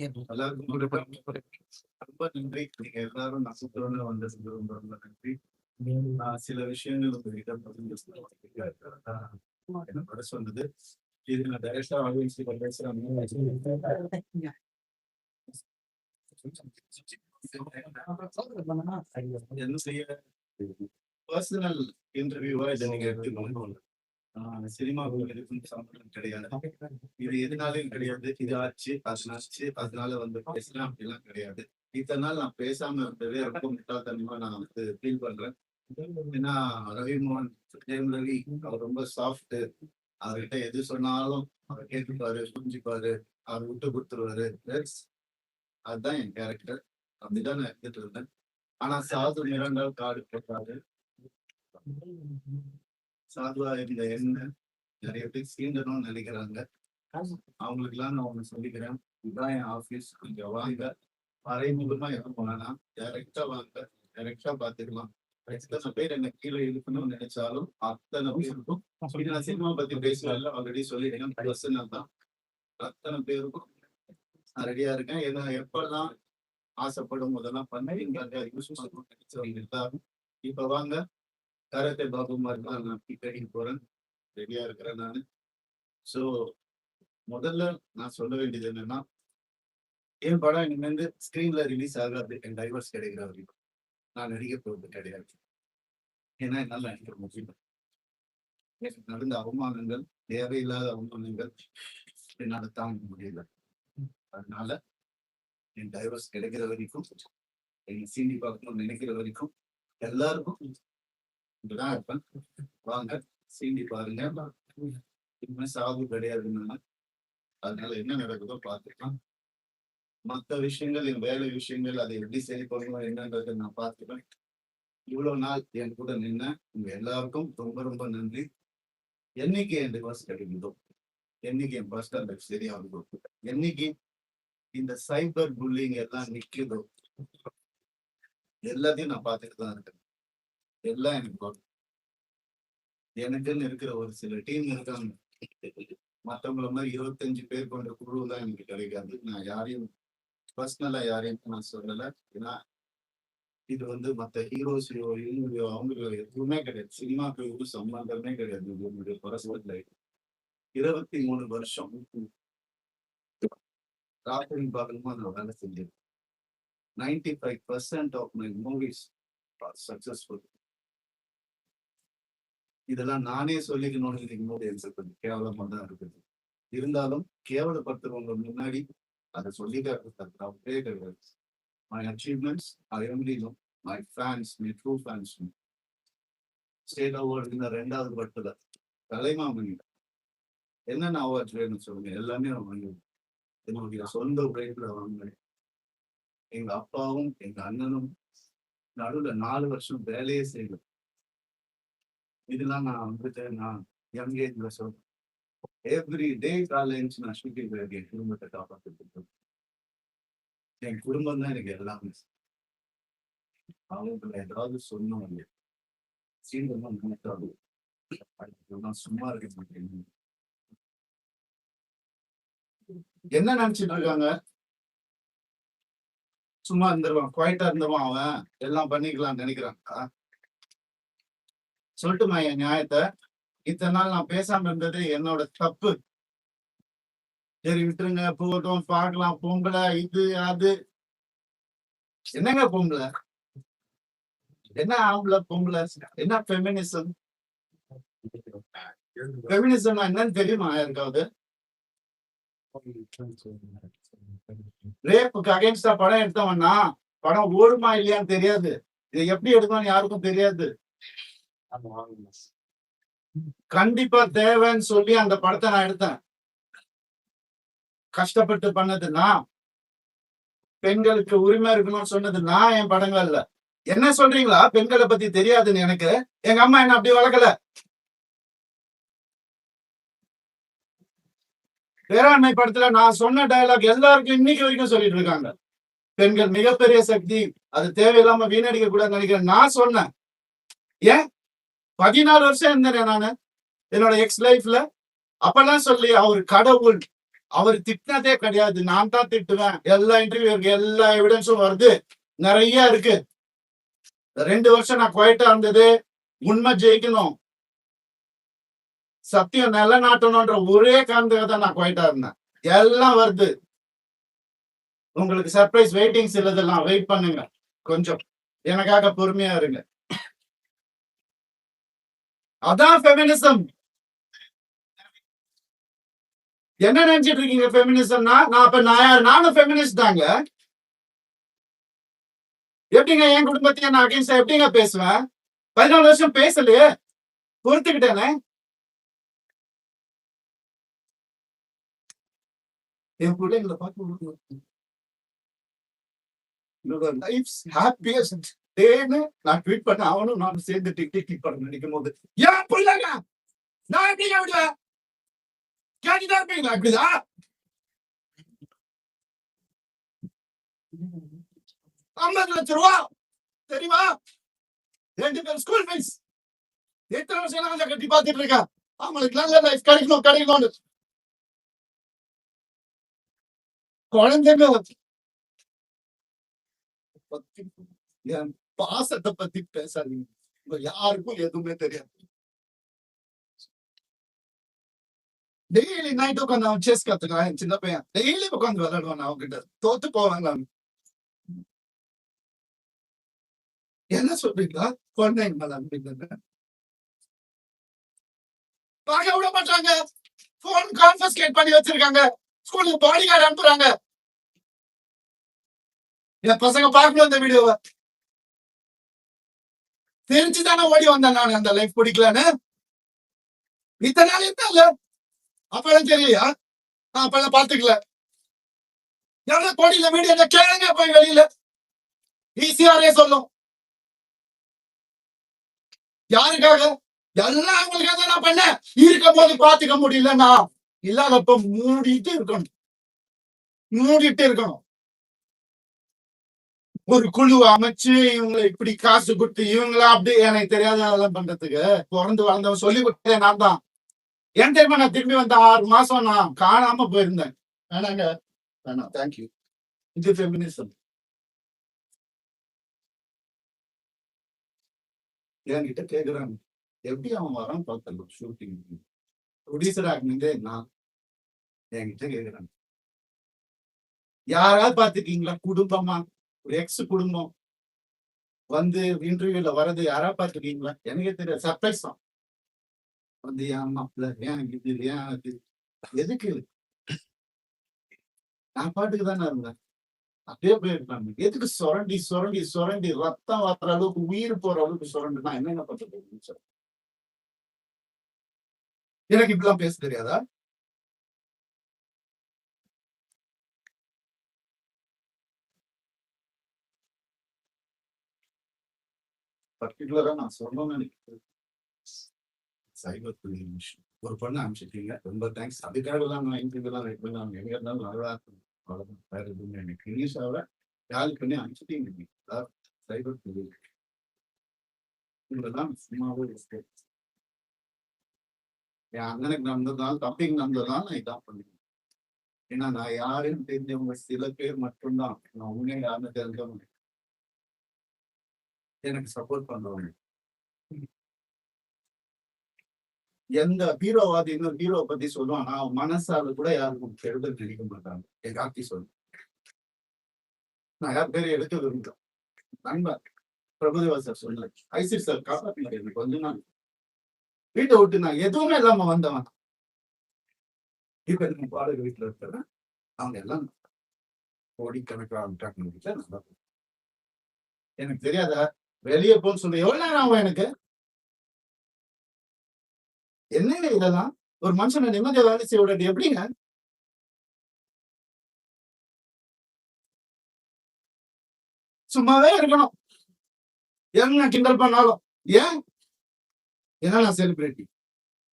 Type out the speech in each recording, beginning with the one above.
எல்லாருக்கும் ரொம்ப நன்றி. நீங்க எல்லாரும் நசுத்தோட வந்ததுக்கு ரொம்ப நன்றி. சில விஷயங்கள் உங்ககிட்ட பகிர்ந்து என்னோட சொன்னது இது நான் டைரக்டா ஆடியன்ஸ்க்கு பேசுறேன். என்ன செய்ய பர்சனல் இன்டர்வியூவா இதை நீங்க எடுத்துக்கணும். சினிமாவுக்கு எதுக்கும் சம்பளம் கிடையாது. இது எதுனாலும் கிடையாது. இது ஆச்சு அதனால வந்து பேசலாம் அப்படிலாம் கிடையாது. இத்தனை நாள் நான் பேசாம இருந்ததே ரொம்ப முட்டாள்தனமா நான் வந்து ஃபீல் பண்றேன். ஏன்னா ரவிமோகன் ஜெயம் ரவி அவர் ரொம்ப சாஃப்ட். அவர்கிட்ட எது சொன்னாலும் அவர் கேட்டுப்பாரு, புரிஞ்சுப்பாரு, அவர் விட்டு கொடுத்துருவாரு. அதுதான் என் கேரக்டர். அப்படிதான் நான் எடுத்துட்டு இருந்தேன். ஆனா சாது மிரண்டால் காடு போட்டாரு. சாதுவா இருந்த என்ன நிறைய பேர் சீண்டணும்னு நினைக்கிறாங்க. அவங்களுக்கு எல்லாம் நான் ஒண்ணு சொல்லிக்கிறேன். இதுதான் என் ஆபீஸ். கொஞ்சம் வாங்க. மறைமுகமா எதுவும் போனா டைரக்டா வாங்க. டைரக்டா பாத்துக்கலாம். எத்தனை பேர் என்ன கீழே இருக்கணும்னு நினைச்சாலும் அத்தனை பேருக்கும் நான் சினிமா பத்தி பேசுறதுல ஆல்ரெடி சொல்லிட்டேன். பர்சனல் தான். அத்தனை பேருக்கும் நான் ரெடியா இருக்கேன். ஏன்னா எப்பெல்லாம் ஆசைப்படும் போதெல்லாம் பண்ணி யூஸ் பண்ணணும்னு நினைச்சவங்க எல்லாரும் இப்ப வாங்க. கராத்தே பாபு மாதிரி தான் நான் ட்ரைனிங் போறேன். ரெடியா இருக்கிறேன் நான். ஸோ முதல்ல நான் சொல்ல வேண்டியது என்னன்னா, என் படம் இனிமேல் ஸ்கிரீன்ல ரிலீஸ் ஆகாது. என் டைவர்ஸ் கிடைக்கிற வரைக்கும் நான் நடிக்க போறது கிடையாது. ஏன்னா என்னால் நடிக்க முடியல. நடந்த அவமானங்கள், தேவையில்லாத அவமானங்கள் என்னால தாங்க முடியல. அதனால என் டைவர்ஸ் கிடைக்கிற வரைக்கும், என் சீண்டி பார்க்கணும்னு நினைக்கிற வரைக்கும் எல்லாருக்கும் இப்படிதான் இருப்பேன். வாங்க சீண்டி பாருங்க. இனிமே சாவு கிடையாதுன்னா அதனால என்ன நடக்குதோ பார்த்துக்கலாம். மற்ற விஷயங்கள், என் வேலை விஷயங்கள், அதை எப்படி சரி பண்ணணும் என்னன்றதை நான் பார்த்துப்பேன். இவ்வளவு நாள் என் கூட நின்ன உங்க எல்லாருக்கும் ரொம்ப ரொம்ப நன்றி. என்னைக்கு என் டிவோர்ஸ் கிடைக்குதோ, என்னைக்கு என் பர்சனல் லைஃப் சரியாகுதோ, என்னைக்கு இந்த சைபர் புல்லிங் எல்லாம் நிக்குதோ, எல்லாத்தையும் நான் பார்த்துட்டு தான் இருக்கேன். எல்லாம் எனக்கு எனக்குன்னு இருக்கிற ஒரு சில டீம் இருக்காங்க. மற்றவங்கள மாதிரி 25 பேர் கொண்ட குழு தான் எனக்கு கிடைக்காது. நான் யாரையும் பர்சனலா யாரையும் நான் சொல்லலை. ஏன்னா இது வந்து மற்ற ஹீரோஸையோ இவங்களையோ அவங்களோ எதுவுமே கிடையாது. சினிமாக்கு ஒரு சம்பந்தமே கிடையாது. என்னுடைய பர்சனல் லைஃப் 23 வருஷம் ராத்திரி பகலுமா நான் வேலை செஞ்சேன். 95% of my movies are successful. இதெல்லாம் நானே சொல்லிக்கணும்னு இதுக்கு முன்னாடி கொஞ்சம் கேவலமா தான் இருக்குது. இருந்தாலும் கேவலப்படுத்துறவங்க முன்னாடி அதை சொல்லிதான் தப்பே கிடையாது. My achievements I only know my fans, my true fans. State award இந்த 2வது பட்டுல கலைமாமணி என்னென்ன அவார்ட்ஸ் வேணும்னு சொல்லுங்க, எல்லாமே வாங்குவேன். என்னுடைய சொந்த உழைப்புல வாங்கினேன். எங்க அப்பாவும் எங்க அண்ணனும் நடுவில் 4 வருஷம் வேலையே செய்யணும். இதெல்லாம் நான் வந்துட்டு நான் யங் ஏஜ்ல சொல்றேன். எவ்ரி டே காலைல எழுந்து நான் ஷூட்டிங் போயிருக்கேன். என் குடும்பத்தை காப்பாற்றிட்டு என் குடும்பம் தான் எனக்கு எல்லாமே. அவங்களை ஏதாவது சொன்னோம் இல்லையா சீண்டமா நினைக்காது. சும்மா இருக்க மாட்டேன். என்ன நினைச்சிட்டு இருக்காங்க? சும்மா இருந்துருவான், குவைட்டா இருந்துருவான், அவன் எல்லாம் பண்ணிக்கலாம் நினைக்கிறாங்க. சொல்லட்டுமா என் நியாயத்தை? இத்தனை நாள் நான் பேசாம இருந்தது என்னோட தப்பு. சரி விட்டுருங்க, போகட்டும், பார்க்கலாம். பொம்பளை இது அது என்னங்க பொம்பளை? என்ன ஆம்பளை பொம்பளை? என்ன ஃபெமினிசம்? ஃபெமினிசம் என்னன்னு தெரியுமா யாருக்காவது? ரேப்புக்கு அகைன்ஸ்டா படம் எடுத்தவன்னா படம் ஓடுமா இல்லையான்னு தெரியாது. இதை எப்படி எடுக்கணும்னு யாருக்கும் தெரியாது. கண்டிப்பா தேவைன்னு சொல்லி அந்த படத்தை நான் எடுத்தேன். கஷ்டப்பட்டு பண்ணதுன்னா, பெண்களுக்கு உரிமை இருக்கணும்னு சொன்னதுன்னா என் படங்கள்ல. என்ன சொல்றீங்களா? பெண்களை பத்தி தெரியாதுன்னு எனக்கு. எங்க அம்மா என்ன அப்படி வளர்க்கல. பேராண்மை படத்துல நான் சொன்ன டயலாக் எல்லாருக்கும் இன்னைக்கு வரைக்கும் சொல்லிட்டு இருக்காங்க. பெண்கள் மிகப்பெரிய சக்தி, அது தேவையில்லாம வீணடிக்க கூடாதுன்னு நினைக்கிறேன். நான் சொன்னேன். ஏன் 14 வருஷம் இருந்தேன் நானு என்னோட எக்ஸ் லைஃப்ல. அப்பெல்லாம் சொல்லி அவர் கடவுள், அவர் திட்டினதே கிடையாது. நான் தான் திட்டுவேன். எல்லா இன்டர்வியூ இருக்கு, எல்லா எவிடன்ஸும் வருது, நிறைய இருக்கு. 2 வருஷம் நான் குவைட்டா இருந்தது உண்மை ஜெயிக்கணும், சத்தியம் நிலநாட்டணும்ன்ற ஒரே காரணத்துக்காக தான் நான் குவைட்டா இருந்தேன். எல்லாம் வருது. உங்களுக்கு சர்ப்ரைஸ் வெயிட்டிங்ஸ் இல்லதெல்லாம் வெயிட் பண்ணுங்க, கொஞ்சம் எனக்காக பொறுமையா இருங்க. அதான் ஃபெமினிசம். என்ன நினைச்சிட்டு இருக்கீங்க ஃபெமினிசம்னா? நான் யார்? நானும் ஃபெமினிஸ்ட் தாங்க. எப்படிங்க என் குடும்பத்தையும் நான் அகைன்ஸ்டா எப்படிங்க பேசுவேன்? 14 வருஷம் பேசலையே, பொறுத்துக்கிட்டேனே. என் பிள்ளைங்களை பார்த்து லைஃப்ஸ் ஹாப்பியஸ்ட் டேன்னு நான் ட்வீட் பண்ண, அவனும் நானும் சேர்ந்து டிக் பண்ண நினைக்கும் போது ஏன் பிள்ளைங்க நான் எப்படிங்க விடுவேன்? கேட்டுதான் இருப்பீங்களா? அப்படிதான் 50 லட்சம் ரூபா தெரியுமா? 2 பேர் ஸ்கூல் ஃபீஸ். எத்தனை வருஷம் நான் கட்டி பார்த்துட்டு இருக்கேன். அவங்களுக்கு நல்ல லைஃப் கிடைக்கணும்னு. குழந்தைங்க என் பாசத்தை பத்தி பேசாதீங்க. யாருக்கும் எதுவுமே தெரியாது. டெய்லி நைட் உட்காந்து அவன் செஸ் கத்துக்கான். சின்ன பையன் டெய்லி உட்காந்து விளையாடுவான். அவன்கிட்ட தோத்து போவாங்க. என்ன சொல்றீங்களா? குழந்தைங்க மேல அப்படின்னு பார்க்க விட மாட்டாங்க. போன் கான்ஃபிஸ்கேட் பண்ணி வச்சிருக்காங்க. ஸ்கூலுக்கு பாடி கார்டு அனுப்புறாங்க. என் பசங்க பார்க்கணும் இந்த வீடியோவை. தெரிஞ்சுதானே ஓடி வந்தேன் நான். அந்த லைஃப் பிடிக்கலன்னு இத்தனை நாள் இருந்தால அப்பெல்லாம் தெரியலையா? நான் அப்பெல்லாம் பாத்துக்கல. எவ்வளவு கோடியில மீடியா கேளுங்க போய் வெளியில. ஈஸியாரே சொல்லும். யாருக்காக? எல்லாம் அவங்களுக்காக நான் பண்ணேன். இருக்கும் போது பாத்துக்க முடியலன்னா இல்லாதப்ப மூடிட்டு இருக்கணும். ஒரு குழு அமைச்சு இவங்களை இப்படி காசு கொடுத்து இவங்களா அப்படி எனக்கு தெரியாத அதெல்லாம் பண்றதுக்கு பிறந்து வளர்ந்தவன் சொல்லி கொடுத்தேன் நான் தான். ஏன் தெரியுமா? நான் திரும்பி வந்த 6 மாசம் நான் காணாம போயிருந்தேன். வேணாங்க, வேணாம், தேங்க்யூ. இது ஃபெமினிசம். என்கிட்ட கேக்குறாங்க எப்படி அவன் வரான் பார்த்தல ஷூட்டிங் ப்ரொடியூசர் ஆகினதே நான். என்கிட்ட கேக்குறாங்க யாராவது பாத்துக்கீங்களா? குடும்பமா ஒரு எக்ஸ் குடும்பம் வந்து இன்டர்வியூல வர்றது யாராவது பாத்துக்கீங்களா? எனக்கே தெரியாது. சர்ப்ரைஸ் தான். வந்து ஏன் மாப்பிள்ள, ஏன் இது, ஏன் அது, எதுக்கு? நான் பாட்டுக்கு தானே இருந்தேன். அப்படியே போயிருப்பாங்க. எதுக்கு சுரண்டி ரத்தம் வர்ற அளவுக்கு உயிர் போற அளவுக்கு சுரண்டுனா என்னென்ன பண்றது? எனக்கு இப்படிலாம் பேச தெரியாதா? பர்டிகுலரா நான் சொல்லணும்னு நினைக்கிறேன். சைபர் புல்லிங் விஷயம் ஒரு பொண்ணு அனுப்பிச்சிட்டீங்க, ரொம்ப தேங்க்ஸ். அதுக்காக தான் நான் இன்டர்வியூலாம் வெயிட் பண்ணி அவங்க எங்க இருந்தாலும் நல்லா இருக்கும். அவ்வளவுதான், வேற எதுவுமே எனக்கு இனிஷாவை கால் பண்ணி அனுப்பிச்சிட்டீங்க. சைபர் புல்லிங் இதெல்லாம் சும்மாவே இருக்கு. என் அண்ணனுக்கு நடந்ததால், தம்பிக்கு நடந்ததால் நான் இதான் பண்ணுவேன். ஏன்னா நான் யாருன்னு தெரிஞ்சவங்க சில பேர் மட்டும்தான். நான் உண்மையை யாருன்னு தெரிஞ்சவங்க எனக்கு சப்போர்ட் பண்றவங்க. எந்த ஹீரோவாதி இன்னொரு ஹீரோவை பத்தி சொல்லுவான், நான் மனசால கூட யாருக்கும் கெடுதல் நினைக்க மாட்டாங்க. என் கார்த்தி சொல்லு, நான் யார் பேரை எடுக்க விரும்புகிறேன். நண்பர் பிரபுதேவா சார் சொல்லல, ஐசிர் சார் காப்பாற்றினார். எனக்கு வந்து நான் வீட்டை விட்டு நான் எதுவுமே இல்லாம வந்தவன். இப்ப நம்ம பாடகை வீட்டுல இருக்கிறேன். அவங்க எல்லாம் கோடிக்கணக்கான வீட்டுல நல்லா எனக்கு தெரியாதா? வெளியே போன்னு சொல்லி எவ்வளவு நேரம் ஆகும் எனக்கு? என்னங்க இதெல்லாம்? ஒரு மனுஷனை நிம்மதியா வேலை செய்ய விடாது எப்படிங்க? சும்மாவே இருக்கணும். என்ன கிண்டல் பண்ணாலும் ஏன்? ஏன்னா நான் செலிபிரிட்டி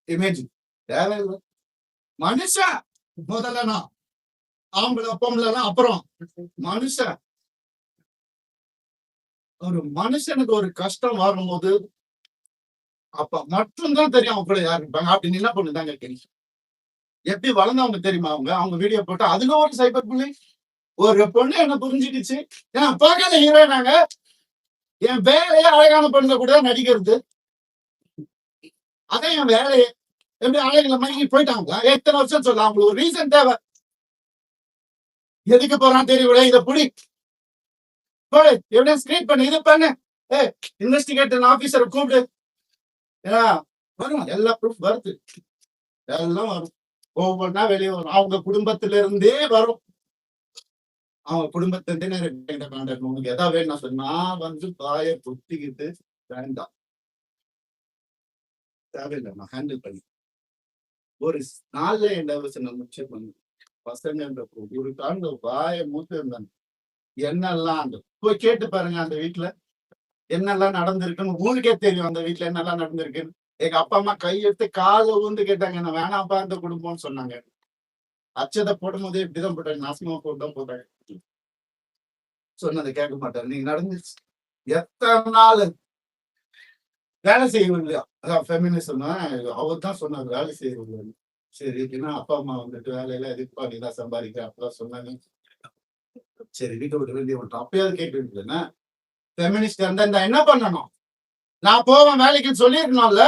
இமேஜ் தேவையில்லை. மனுஷன் முதல்ல, நான் ஆம்பளை பொம்பளைலாம் அப்புறம். மனுஷன், ஒரு மனுஷனுக்கு ஒரு கஷ்டம் வரும்போது அப்ப மட்டும்தான் தெரியும் அவங்க கூட யாரு இருப்பாங்க. அப்படி என்ன பண்ணுதாங்க தெரியும். எப்படி வளர்ந்தவங்க தெரியுமா அவங்க? அவங்க வீடியோ போட்டு அதுல ஒரு சைபர் புல்லிங். ஒரு பொண்ணு என்ன புரிஞ்சுக்கிச்சு. ஏன்னா பார்க்காத ஹீரோயினாங்க. என் வேலையே அழகான பொண்ணுங்க கூட தான் நடிக்கிறது. அதான் என் வேலையே. எப்படி ஆளுங்களை மயங்கி போயிட்டாங்களா? எத்தனை வருஷம் சொல்ல அவங்களுக்கு ஒரு ரீசன் தேவை. எதுக்கு போறான்னு தெரியல. இதை புடி போடு, எவிடன்ஸ் கிரியேட் பண்ணு, இது பண்ணு. இன்வெஸ்டிகேட்டர் ஆபீசரை கூப்பிடு. ஏன்னா வரும், எல்லா ப்ரூஃப் வருது, எல்லாம் வரும். ஒவ்வொன்றா வெளியே வரும். அவங்க குடும்பத்தில இருந்தே வரும். அவங்க குடும்பத்திலிருந்தே நிறைய கான்டாக்ட். உங்களுக்கு எதாவது வேணும் சொன்னா வந்து பாய குத்திக்கிட்டு வேண்டாம், தேவையில்லை, நான் ஹேண்டில் பண்ணி ஒரு நாள்ல என்ன வச்சு முடிச்சு பண்ணு. பசங்க ஒரு காண்ட வாய மூத்து இருந்தாங்க. என்னெல்லாம் அந்த போய் கேட்டு பாருங்க அந்த வீட்டுல என்னெல்லாம் நடந்திருக்குன்னு உங்களுக்கே தெரியும். அந்த வீட்டுல என்னெல்லாம் நடந்திருக்குன்னு. எங்க அப்பா அம்மா கையெடுத்து காலை ஊந்து கேட்டாங்க, என்ன வேணாப்பா அந்த குடும்பம்னு சொன்னாங்க. அச்சதை போடும் போதே இப்படிதான் போட்டாங்க, நாசமா போட்டுதான் போட்டாங்க. சொன்னதை கேட்க மாட்டாரு. நீங்க நடந்துச்சு எத்தனை நாள் வேலை செய்யவும் இல்லையா? அதான் ஃபெமினிசம். அவர் தான் சொன்னார் வேலை செய்யவும் இல்லை. சரி, ஏன்னா அப்பா அம்மா வந்துட்டு வேலையில எதுக்குப்பா நீ தான் சம்பாதிக்கிற அப்பதான் சொன்னாங்க. சரி, வீட்டை விட்டு வெளியே விட்டோம். அப்பயாவது கேட்டு என்ன ஃபெமினிஸ்ட் இருந்தா என்ன பண்ணணும்? நான் போவேன் வேலைக்குன்னு சொல்லிருக்கணும்ல.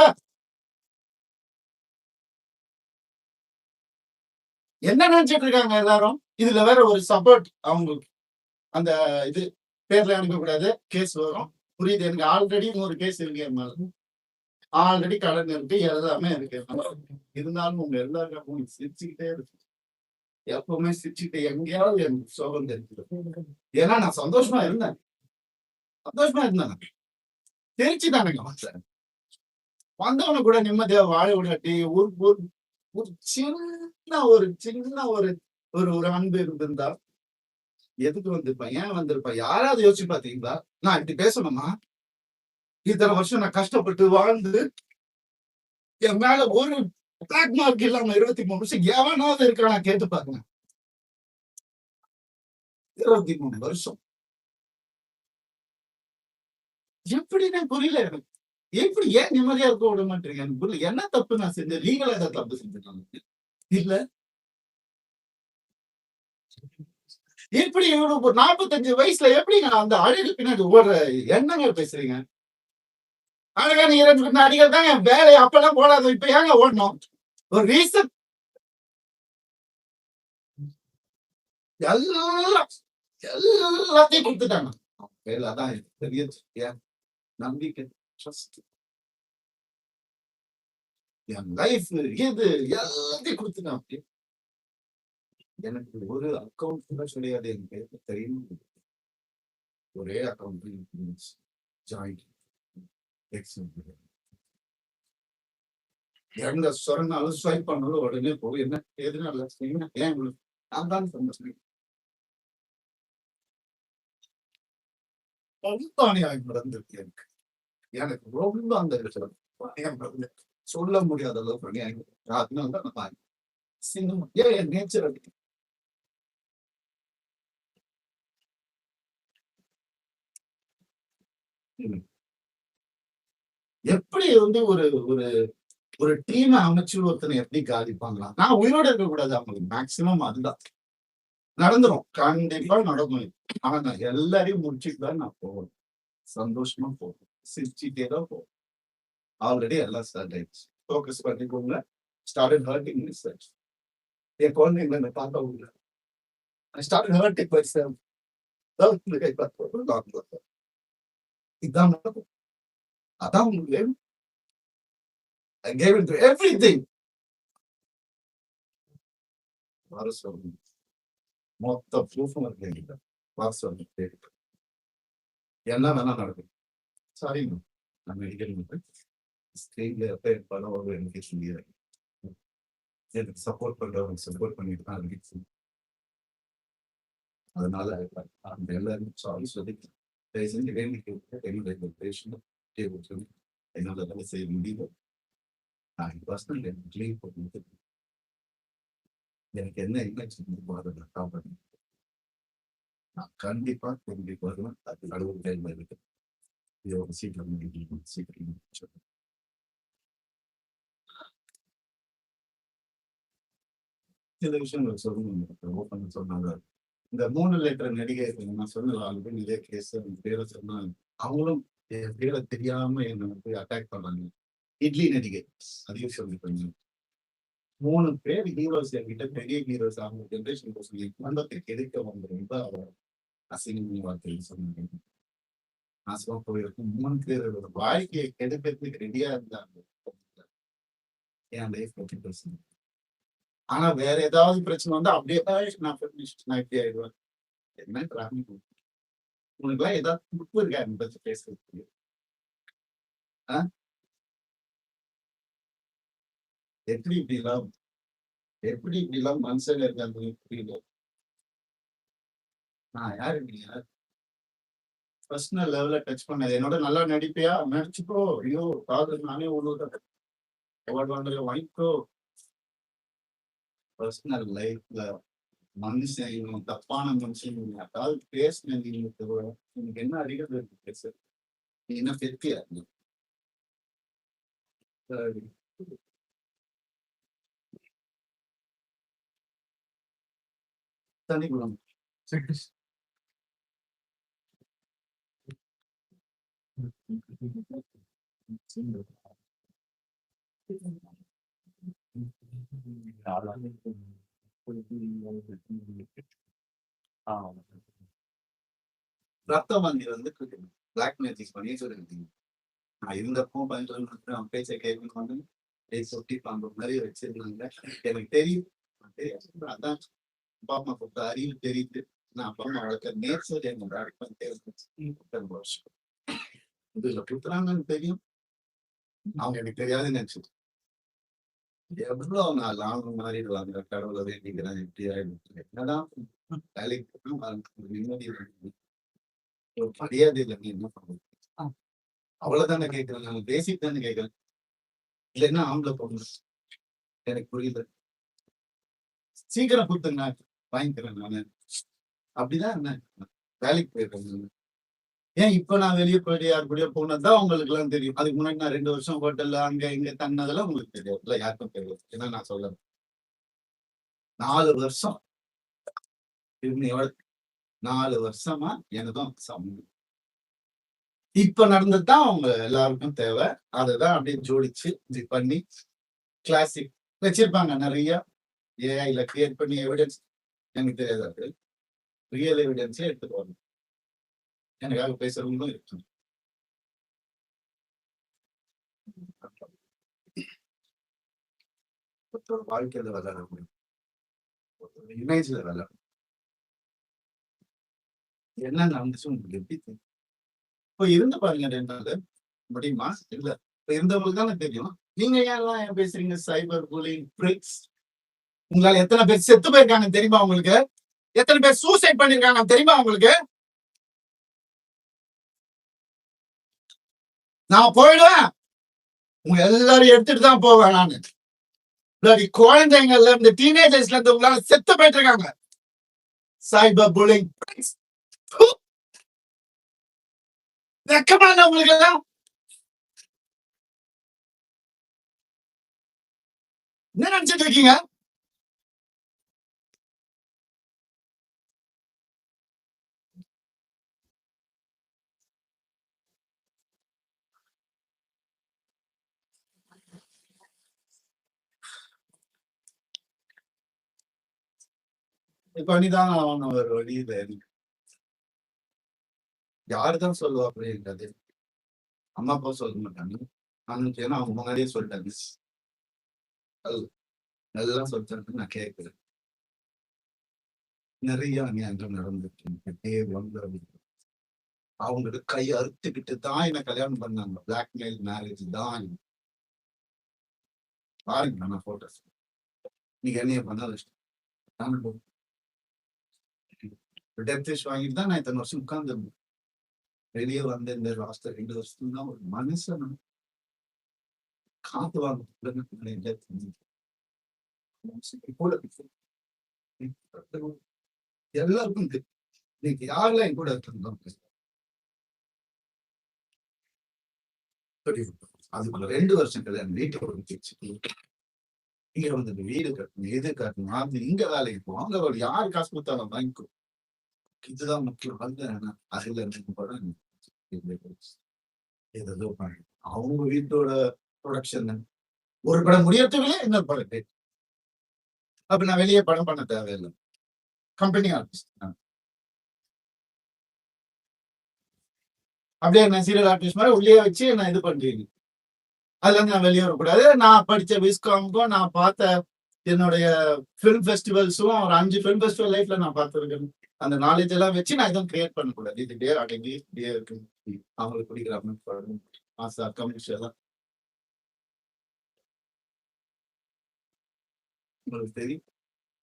என்ன நினைச்சிட்டு இருக்காங்க எல்லாரும்? இதுல வேற ஒரு சப்போர்ட் அவங்களுக்கு. அந்த இது பேர்ல அனுப்பக்கூடாது, கேஸ் வரும். புரியுது எனக்கு. ஆல்ரெடி 100 கேஸ் இருக்கு என் மேல. ஆல்ரெடி கடன் இருக்கு, எல்லாமே இருக்கு. இருந்தாலும் உங்க எல்லாருக்கும் சிரிச்சுக்கிட்டே இருக்கு. எப்பவுமே சிரிச்சுக்கிட்டே எங்கேயாவது எனக்கு சோகம் தெரிஞ்சுது. ஏன்னா நான் சந்தோஷமா இருந்தேன். தெரிச்சு தானேங்க வந்தேன். வந்தவனு கூட நிம்மதியா வாழ விடாட்டி ஒரு சின்ன ஒரு ஒரு அன்பு இருந்திருந்தா எதுக்கு வந்திருப்பேன்? ஏன் வந்திருப்பேன்? யாராவது யோசிச்சு பாத்தீங்களா? நான் இப்படி பேசணுமா? இத்தனை வருஷம் நான் கஷ்டப்பட்டு வாழ்ந்து என் மேல ஒரு பிளாக் மார்க் இல்லாம 23 வருஷம் எவனாவது இருக்கானா கேட்டு பாருங்க. 23 வருஷம் எப்படின்னு புரியல எனக்கு. எப்படி ஏன் நிம்மதியா இருக்க விட மாட்டீங்க? எனக்கு புரியல. என்ன தப்பு நான் செஞ்சேன்? லீகலா ஏதாவது தப்பு செஞ்சுட்டாங்க இல்ல? எப்படி ஒரு 45 வயசுல எப்படிங்க அந்த அழகு பின்னாடி ஓடுற எண்ணங்க பேசுறீங்க? அழகான இரண்டு நடிகர் தான் என் வேலை. அப்பெல்லாம் போடாத, இப்ப ஏங்க ஓடணும்? ஒரு ரீசன். எல்லாம் எல்லாத்தையும் கொடுத்துட்டாங்க. அதான் பெரிய நம்பிக்கை, ட்ரஸ்ட், என் லைஃப் இது எல்லாத்தையும் கொடுத்துட்டாங்க. எனக்கு ஒரு அக்கௌண்ட் கூட கிடையாது. என் பேருக்கு தெரியும். ஒரே அக்கௌண்ட் ஜாயிண்ட் எங்க சொன்னாலும் ஸ்வைப் பண்ணாலும் உடனே போய் என்ன எதுனால ஏன் நான் தான் சொன்னேன். ரொம்ப அநியாயம் நடந்திருக்கு எனக்கு. எனக்கு ரொம்ப அந்த சொல்ல முடியாத அளவுக்கு அநியாயம். அதனால தான் சினிமா ஏன் நேச்சர் அப்படி. எப்படி வந்து ஒரு ஒரு ஒரு டீமை அமைச்சு ஒருத்தனை எப்படி காதிப்பாங்களா? நான் உயிரோட இருக்க கூடாது. அவங்களுக்கு மேக்சிமம் அதுதான் நடந்துரும். கண்டிப்பா நடக்கும். ஆனா நான் எல்லாரையும் முடிச்சுட்டு தான் நான் போவேன். சந்தோஷமா போவேன், சிரிச்சுட்டே தான் போவேன். ஆல்ரெடி எல்லாம் ஸ்டார்ட் ஆயிடுச்சு. ஃபோக்கஸ் பண்ணிக்கோங்க. Started hurting research. என் குழந்தைங்களை என்ன பார்க்க முடியல. I started hurting myself. இதான் நடக்கும். அதான் உங்களுக்கு வேணும். I gave into everything. வர சொல்லுங்க. மொத்த ப்ரூஃபும் இருக்கு என்கிட்ட. வர சொல்லுங்க. என்ன வேணா நடக்கும். சாரிங்க, நான் மெடிக்கல் ஸ்கிரீன்ல எப்ப படம் வரும் எனக்கு தெரியாது. எனக்கு சப்போர்ட் பண்றவங்க சப்போர்ட் பண்ணிட்டு தான் இருக்கு. அதனால அந்த எல்லாரும் சாரி சொல்லி தயவு செஞ்சு வேண்டிக்கு என்னுடைய பேஷண்ட் என்னால வேலை செய்ய முடியல. நான் பர்சனல் லீவ் போட்டு எனக்கு என்ன என்ன நான் கண்டிப்பா திரும்பி வருவேன். அது கடவுள் கையில் இருக்கு. இது சீக்கிரம் சீக்கிரம் சில விஷயங்கள் சொல்லணும். ஓப்பன் சொன்னாங்க. இந்த 3 லெட்டர் நடிகை நான் சொன்னேன் ஆல்ரெடி இதே கேஸ் பேரை சொன்னாங்க. அவங்களும் என் பேரை தெரியாம என்ன வந்து அட்டாக் பண்ணாங்க. இட்லி நடிகை அதையும் சொல்லிருக்காங்க. 3 பேர் ஹீரோஸ் என்கிட்ட பெரிய ஹீரோஸ் அவங்க ஜென்ரேஷன் சொல்லி குடும்பத்தை கெடுக்க வந்து ரொம்ப அசிங்கமான வார்த்தைகள் சொன்னாங்க. நாசமா போயிருக்கும் 3 பேரோட வாழ்க்கையை கெடுக்கிறதுக்கு ரெடியா இருந்தாங்க. என் லைஃப் பத்தி பேசுங்க. ஆனா வேற ஏதாவது பிரச்சனை வந்தா அப்படியே நான் நான் இப்படி ஆயிடுவேன். என்ன டிராபிக் உனக்குலாம் ஏதாவது துப்பு இருக்கா என்னை பத்தி பேசுறதுக்கு? எப்படி இப்படிலாம் எப்படி இப்படிலாம் மனுஷங்க இருக்காங்க புரியல. நான் யாரு நீங்க பர்சனல் லெவல்ல டச் பண்ணது என்னோட நல்லா நடிப்பியா நடிச்சுக்கோ. ஐயோ காதல் நானே அவார்ட் வாங்குற வாங்கிக்கோ. பர்சனல் லைஃப்ல மனுஷன் இவன் தப்பான மனுஷன் யாராவது பேசின நீங்க என்ன அறிகிறது இருக்கு பேச நீ என்ன பெத்தியா தனிக்குளம் ரத்தம் வண்டி வந்து பிளாக் மேஜிக் பண்ணி சொல்லிருக்கீங்க. நான் இருந்தப்போ பயன்படுத்த அவன் பேச்சை கேட்கணும் சொட்டி பாம்பு மாதிரி வச்சிருந்தாங்க. எனக்கு தெரியும் அதான் அப்பா அம்மா கொடுத்த அறிவு தெரியுது. நான் அப்பா அம்மா வளர்க்க நேச்சர் என்னோட அடிப்படை வருஷம் இதுல குத்துறாங்கன்னு தெரியும். அவங்க எனக்கு தெரியாதுன்னு நினைச்சது. எவ்வளவு நாள் அவங்க மாறிடுவாங்க. கடவுளை வேண்டிக்கிறேன் எப்படி ஆயிடுச்சு என்னதான் வேலைக்கு நிம்மதி ஒரு மரியாதை இல்லை. நீ என்ன பண்ணுறது அவ்வளவுதானே கேட்கிறேன். நான் பேசிக் தானே கேட்கிறேன். இல்லைன்னா ஆம்பளை பொண்ணு எனக்கு புரியல. சீக்கிரம் கொடுத்துங்க வாங்கிக்கிறேன் நானு. அப்படிதான் என்ன வேலைக்கு போயிருக்கேன். ஏன் இப்ப நான் வெளியே போயிட்டு யாரு கூடயோ போனதுதான் உங்களுக்கு எல்லாம் தெரியும். அதுக்கு முன்னாடி நான் 2 வருஷம் ஹோட்டல்ல அங்க இங்க தன்னதெல்லாம் உங்களுக்கு தெரியாது. இல்ல யாருக்கும் தெரியாது. ஏன்னா நான் சொல்றேன் 4 வருஷம் எவ்வளவு 4 வருஷமா எனக்கும் சமம். இப்ப நடந்ததுதான் அவங்க எல்லாருக்கும் தேவை. அதுதான் அப்படியே ஜோடிச்சு இப்படி பண்ணி கிளாசிக் வச்சிருப்பாங்க நிறைய ஏஐல கிரியேட் பண்ணி எவிடன்ஸ் எனக்கு தெரியாது. ரியல் எவிடன்ஸே எடுத்துட்டு வரணும். எனக்காக பேசுறவங்களும் இருக்கு. வாழ்க்கையில விளையாட முடியும். இமேஜ்ல விளையாட என்ன நடந்துச்சு உங்களுக்கு எப்படி தெரியும்? இப்ப இருந்து பாருங்க 2 நாள் முடியுமா? இல்ல இப்ப இருந்தவங்களுக்கு தானே தெரியும். நீங்க ஏன் பேசுறீங்க? Cyber bullying tricks. உங்களால எத்தனை பேர் செத்து போயிருக்காங்க தெரியுமா உங்களுக்கு? எத்தனை பேர் சூசைட் பண்ணிருக்காங்க தெரியுமா உங்களுக்கு? நான் போயிடுவேன். உங்க எல்லாரும் எடுத்துட்டு தான் போவேன் நானு. குழந்தைங்கள்ல இருந்து டீனேஜர்ஸ்ல இருந்து உங்களால செத்து போயிட்டு இருக்காங்க. சைபர் புல்லிங் வெக்கமான உங்களுக்கு எல்லாம் என்ன நினைச்சிட்டு இருக்கீங்க? பண்ணிதான் அவன் ஒரு வழியில யாருதான் சொல்லுவா அப்படின்றது அம்மா அப்பா சொல்ல மாட்டாங்க. ஏன்னா அவங்க முன்னாடியே சொல்லிட்டாங்க. நல்லா சொல்லிட்டாங்க. நான் கேட்கிறேன். நிறைய அநியாயங்கள் நடந்துருக்கு. அவங்களுக்கு கை அறுத்துக்கிட்டு தான் என்ன கல்யாணம் பண்ணாங்க. பிளாக்மெயில் மேரேஜ் தான். பாருங்க நான் போட்டோஸ். நீங்க என்னைய பண்ணாத டெத் ஃபிஷ் வாங்கிட்டு தான் நான் இத்தனை வருஷம் உட்கார்ந்துருந்தேன். வெளியே வந்த இந்த லாஸ்ட் 2 வருஷம் தான் ஒரு மனுஷன் காத்து வாங்க எல்லாருக்கும் இன்னைக்கு யாரெல்லாம் என் கூட இருந்தோம் அதுக்குள்ள 2 வருஷம் கல்யாணம் வீட்டுக்கு இங்க வந்துட்டு வீடு கட்டணும், எது கட்டணும், அது இங்க வேலைக்கு போகும், அங்க யார் காசு கொடுத்தாலும் வாங்கிக்கும். இதுதான் முக்கியம். வந்து அதுல இருந்து படம் ஏதோ பண்ணு. அவங்க வீட்டோட ப்ரொடக்ஷன் ஒரு படம் முடியறதுக்குள்ளே இன்னொரு படம் டேட். அப்ப நான் வெளியே படம் பண்ண தேவையில்லை. கம்பெனி ஆர்டிஸ்ட் அப்படியே நான் சீரியல் ஆர்டிஸ்ட் மாதிரி உள்ளே வச்சு நான் இது பண்றீங்க. அதுல இருந்து நான் வெளியே வரக்கூடாது. நான் படிச்ச விஸ்காமுக்கும் நான் பார்த்த என்னுடைய ஃபிலிம் ஃபெஸ்டிவல்ஸும் ஒரு 5 ஃபிலிம் ஃபெஸ்டிவல் லைஃப்ல நான் பார்த்துருக்கேன். அந்த நாலேஜ் எல்லாம் வச்சு நான் எதுவும் கிரியேட் பண்ணக்கூடாது. இது டே அடங்கி இப்படியே இருக்கு. அவங்களுக்கு பிடிக்கிற மாதிரி மாசா கம்யூனிஸ்ட் உங்களுக்கு தெரியும்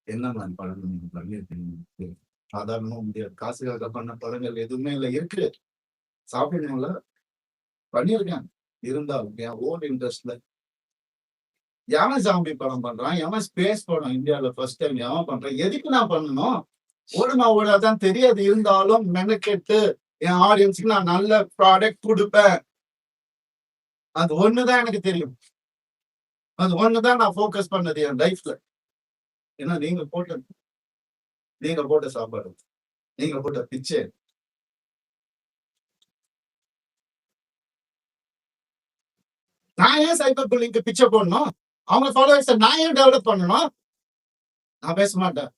என்ன மாதிரி படங்கள் நீங்க பண்ணியிருக்கீங்க. சாதாரணமா முடியாது. காசுக்காக பண்ண படங்கள் எதுவுமே இல்லை. இருக்கு, சாப்பிடணும்ல, பண்ணியிருக்கேன். இருந்தாலும் என் ஓன் இன்ட்ரெஸ்ட்ல எவன் ஜாம்பி படம் பண்றான், எவன் ஸ்பேஸ் படம் இந்தியாவில ஃபர்ஸ்ட் டைம் எவன் பண்றான், எதுக்கு நான் பண்ணணும்? ஓடுமா ஓடாதான் தெரியாது. இருந்தாலும் மெனக்கெட்டு என் ஆடியன்ஸுக்கு நான் நல்ல ப்ராடக்ட் கொடுப்பேன். அது ஒண்ணுதான் எனக்கு தெரியும். அது ஒண்ணுதான் நான் ஃபோக்கஸ் பண்ணது என் லைஃப்ல. ஏன்னா நீங்க போட்ட சாப்பாடு, நீங்க போட்ட பிச்சை, நான் ஏன் சைபர் புல்லிங்க்கு பிச்சை போடணும்? அவங்க ஃபாலோவர்ஸை நான் ஏன் டெவலப் பண்ணணும்? நான் பேச மாட்டேன்.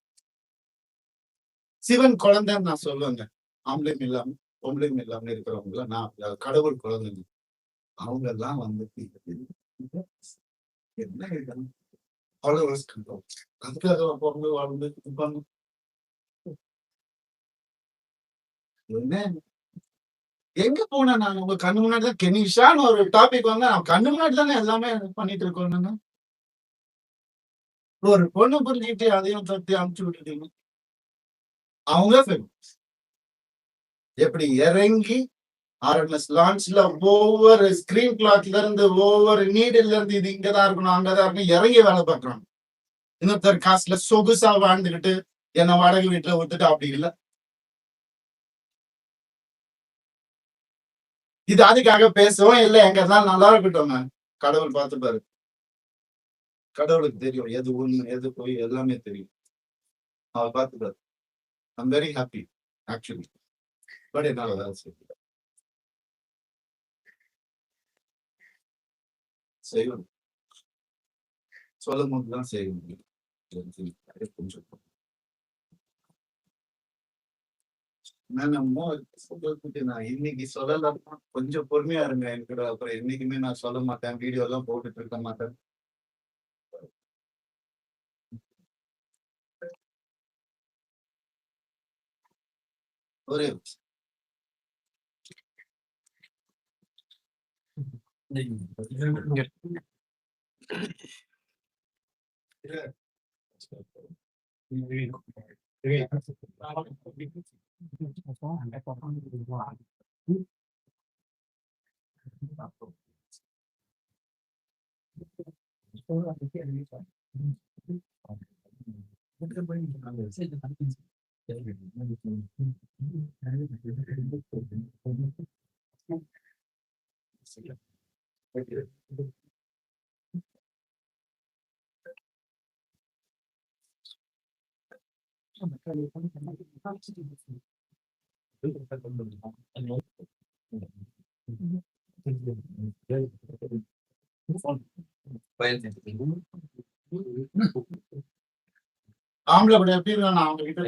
சிவன் குழந்தைன்னு நான் சொல்லுவேங்க. ஆம்பளையும் இல்லாம பொம்பளையும் இல்லாம இருக்கிறவங்கள நான் கடவுள் குழந்தைங்க. அவங்க எல்லாம் வந்து என்ன ஃபாலோவர்ஸ் கண்ட்ரோல். அதுக்காக பிறந்து வாழ்ந்து இருப்பாங்க. என்ன எங்க போனேன் நான்? உங்க கண்ணு முன்னாடி தான் கெனிஷான்னு ஒரு டாபிக் வந்து நான் கண்ணு முன்னாடி தானே எல்லாமே பண்ணிட்டு இருக்கோம். ஒரு பொண்ணு புரிஞ்சுக்கிட்டு அதையும் தத்தி அமுச்சு விட்டுட்டீங்க. அவங்க எப்படி இறங்கி ஆர்என்எஸ் லான்ச்ல ஒவ்வொரு ஸ்கிரீன் கிளாத்ல இருந்து ஒவ்வொரு நீடில் இருந்து இது இங்கதான் இருக்கணும் அங்கதான் இருக்கணும் இறங்கி வேலை பார்க்கறாங்க. இன்னொருத்தர் காசுல சொகுசா வாழ்ந்துகிட்டு என்ன வாடகை வீட்டுல விட்டுட்டு அப்படி இல்லை. இது அதுக்காக பேசவும் இல்லை. எங்க இருந்தாலும் நல்லா இருக்கட்டும். கடவுள் பார்த்துப்பாரு. கடவுளுக்கு தெரியும் எது உண்மை எது போய் எல்லாமே தெரியும். அவர் பார்த்துப்பாரு. I'm very happy actually. But என்னால வேலை செய்யணும். சொல்லும் போதுதான் செய்ய முடியும். கொஞ்சம் நான் இன்னைக்கு சொல்லலாம். கொஞ்சம் பொறுமையா இருங்க எனக்கு. அப்புறம் என்னைக்குமே நான் சொல்ல மாட்டேன். வீடியோ எல்லாம் போட்டுட்டு இருக்க மாட்டேன். ஒரே ஆம்பளை படம் எப்படி இருக்கா? நான் அவங்க கிட்ட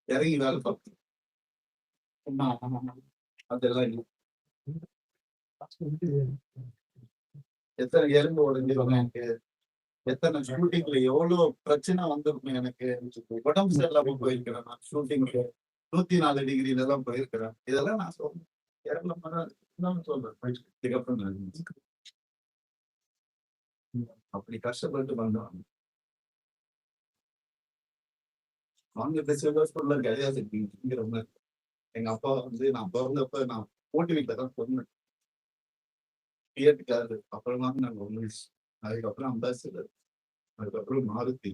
இறங்கி வேலை பார்ப்பேன். அதெல்லாம் இல்லை. எத்தனை எலும்பு உடஞ்சிருக்கும் எனக்கு, எத்தனை ஷூட்டிங்ல எவ்வளவு பிரச்சனை வந்திருக்கும் எனக்கு. உடம்பு சரியில்லாம போயிருக்கிறேன் நான் ஷூட்டிங்க்கு. 104 டிகிரில எல்லாம் போயிருக்கிறேன். இதெல்லாம் நான் சொல்றேன். சொல்றேன் அப்படி கஷ்டப்பட்டு வந்தோம். அவங்க கிடையாது. எங்க அப்பா வந்து நான் பிறந்தப்ப நான் போட்டி வீட்டுல தான் பொண்ணு தியேட்டருக்காரு. அப்புறமா நாங்க ஒண்ணு. அதுக்கப்புறம் அம்பாசிடர், அதுக்கப்புறம் மாருதி,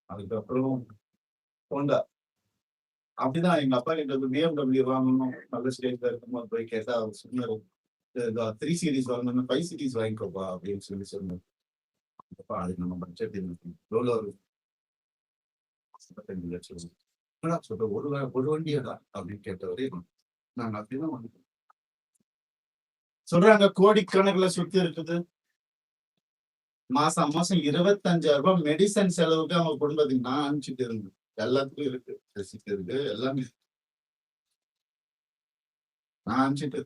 அதுக்கப்புறம் ஹோண்டா. அப்படிதான் எங்க அப்பா கிட்ட வந்து BMW வாங்கணும் நல்ல ஸ்டேஜ்ல இருக்கும்போது போய் கேட்டா அவர் சொன்னாரு, 3 சீரிஸ் வாங்கணும்னா 5 சீரிஸ் வாங்கிக்கோப்பா அப்படின்னு சொன்னேன். அப்பா அது நம்ம பட்ஜெட் எவ்வளோ 55 லட்சம். என்னடா சொல்ற ஒரு வண்டியாடா அப்படின்னு கேட்டவரே நாங்க அப்படிதான் வாங்கிட்டோம். சொல்றாங்க கோடிக்கணக்குல சுத்தி இருக்குது. மாசம் 25,000 மெடிசன் செலவுக்கு அவங்க குடும்பத்துக்கு நான் அனுப்பிச்சுட்டு இருந்தேன். எல்லாத்துக்கும் இருக்கு, ரெசிப்ட் இருக்கு, எல்லாமே நான் அனுப்பிச்சுட்டு.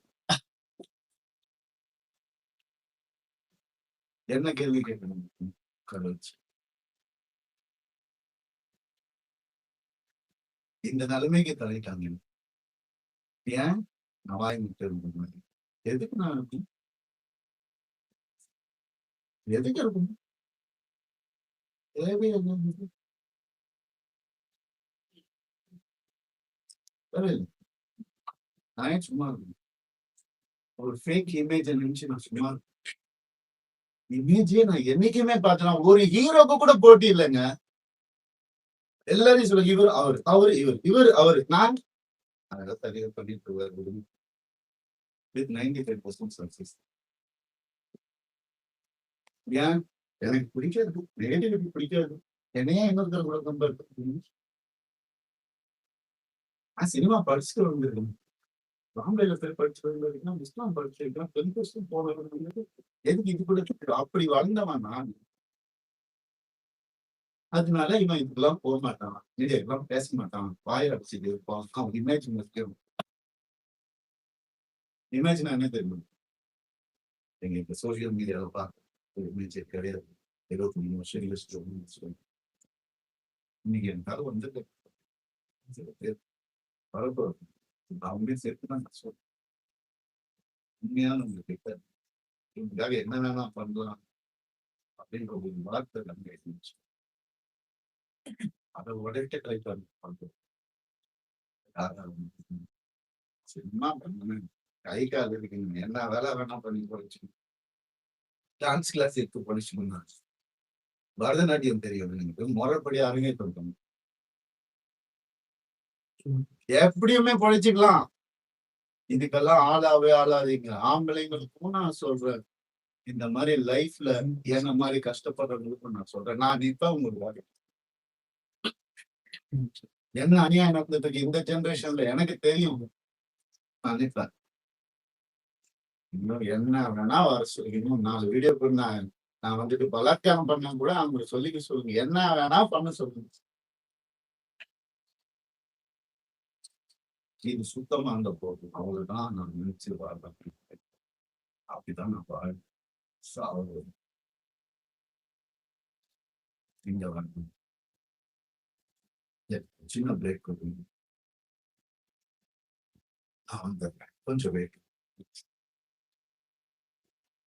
என்ன கேள்வி கேட்கணும் கடவுள்? இந்த நிலைமைக்கு தள்ளிட்டாங்க. ஏன் நான் வாய் விட்டு இருந்தேன். எதுக்கு நான் இருக்கும்? எதுக்கு இருக்கும்? தேவை என்ன? நான் ஏன் சும்மா இருக்கேன்? ஒரு ஃபேக் இமேஜ் நினைச்சு நான் சும்மா இமேஜே நான் என்னைக்குமே பார்த்தேன். ஒரு ஹீரோக்கு கூட போட்டி இல்லைங்க. எல்லாரையும் சொல்லுங்க, இவர் அவரு அவரு இவர் இவர் அவரு நான் அதெல்லாம் சரியா பண்ணிட்டு வித் 95% சக்சஸ். ஏன் எனக்கு பிடிக்காது, நெகட்டிவிட்டி பிடிக்காது. என்னையா இன்னொருத்தர் கூட கம்பேர் பண்ணி நான் சினிமா படிச்சுட்டு வந்திருக்கேன். பாம்பேல போய் படிச்சுட்டு வந்திருக்கேன், இஸ்லாம் படிச்சிருக்கேன், 10% போனது. எதுக்கு இது கூட அப்படி வளர்ந்தவன் நான். அதனால இவன் இதுக்கெல்லாம் போக மாட்டான், மீடியாக்கெல்லாம் பேச மாட்டான், வாய் அடிச்சுட்டு இருப்பான். அவன் இமேஜ் முக்கியம். இமேஜ்னா என்ன தெரியும்? எங்க இந்த சோசியல் மீடியாவை பார்க்க ஒரு இமேஜ் கிடையாது. 23 வருஷம் யோசிச்சு இன்னைக்கு எனக்காக வந்துட்டு சில பேர் பரவாயில்ல அவங்களே சேர்த்து தான் நான் சொல்றேன். உண்மையான உங்களுக்கு இவங்களுக்காக என்ன வேணா பண்ணலாம் அப்படின்ற ஒரு வார்த்தை நம்ம இருந்துச்சு. அதை உடைக்க ட்ரை பண்றோம். சினிமா பண்ணுங்க, கை கால் இருக்குங்க, என்ன வேலை வேணா பண்ணி படிச்சு டான்ஸ் கிளாஸ் எடுத்து படிச்சுக்கோங்க. பரதநாட்டியம் தெரியும் எனக்கு, முறைப்படி அரங்கேற்றம் பண்ணும். எப்படியுமே படிச்சுக்கலாம். இதுக்கெல்லாம் ஆளாவே ஆளாதீங்க. ஆம்பளைங்களுக்கும் நான் சொல்றேன், இந்த மாதிரி லைஃப்ல என்ன மாதிரி கஷ்டப்படுறவங்களுக்கும் நான் சொல்றேன். நான் இப்ப உங்களுக்கு என்ன அநியாயம் நடந்துட்டு இருக்கு இந்த ஜெனரேஷன்ல எனக்கு தெரியும். நான் நினைப்பேன் இன்னும் என்ன வேணா வர சொல்லிக்கணும். 4 வீடியோ நான் வந்துட்டு பலாத்காரம் பண்ண கூட அவங்களுக்கு சொல்லிக்க சொல்லுங்க, என்ன வேணா பண்ண சொல்லுங்க. இது சுத்தமா அந்த போகும், அவ்வளவுதான் நான் நினைச்சு வாழ்றேன். அப்படிதான் நான் வாழ்றேன். இங்க வரணும். சின்ன பிரேக் கொடுங்க, நான் வந்துடுறேன், கொஞ்சம் வெயிட்.